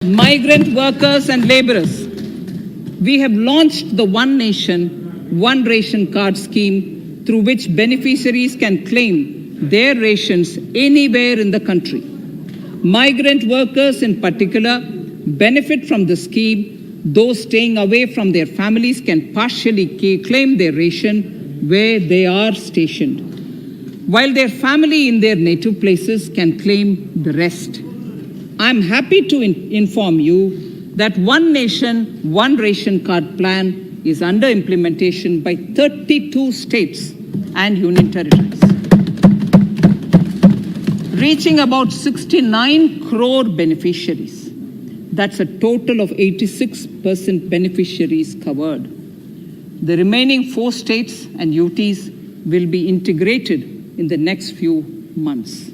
Migrant workers and laborers. We have launched the One Nation, One Ration Card scheme through which beneficiaries can claim their rations anywhere in the country. Migrant workers in particular benefit from the scheme. Those staying away from their families can partially claim their ration where they are stationed, while their family in their native places can claim the rest. I'm happy to inform you that One Nation, One Ration Card plan is under implementation by 32 states and union territories, reaching about 69 crore beneficiaries. That's a total of 86% beneficiaries covered. The remaining 4 states and UTs will be integrated in the next few months.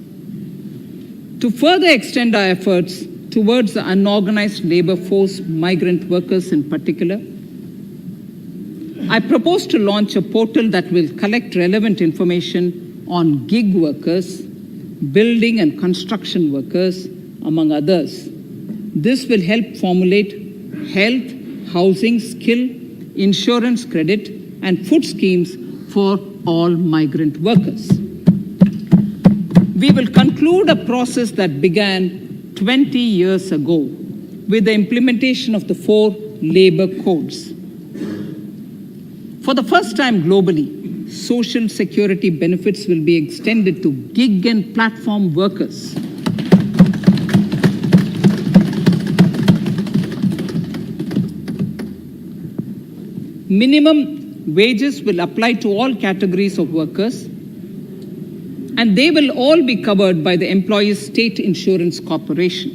To further extend our efforts towards the unorganized labor force, migrant workers in particular, I propose to launch a portal that will collect relevant information on gig workers, building and construction workers, among others. This will help formulate health, housing, skill, insurance credit, and food schemes for all migrant workers. We will conclude a process that began 20 years ago with the implementation of the 4 labor codes. For the first time globally, social security benefits will be extended to gig and platform workers. Minimum wages will apply to all categories of workers, and they will all be covered by the Employees State Insurance Corporation.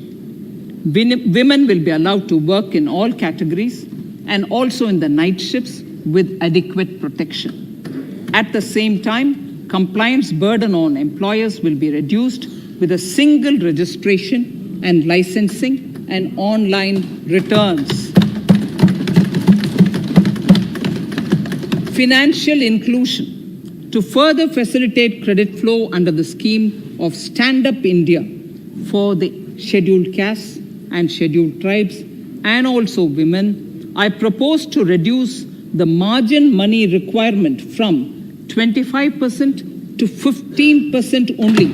Women will be allowed to work in all categories and also in the night shifts with adequate protection. At the same time, compliance burden on employers will be reduced with a single registration and licensing and online returns. Financial inclusion. To further facilitate credit flow under the scheme of Stand Up India for the scheduled castes and scheduled tribes and also women, I propose to reduce the margin money requirement from 25% to 15% only,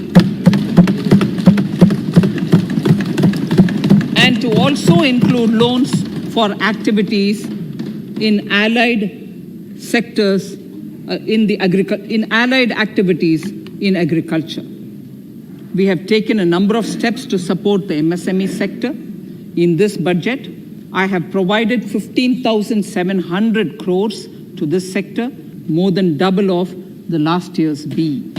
and to also include loans for activities in allied sectors in allied activities in agriculture. We have taken a number of steps to support the MSME sector. In this budget, I have provided 15,700 crores to this sector, more than double of the last year's BE.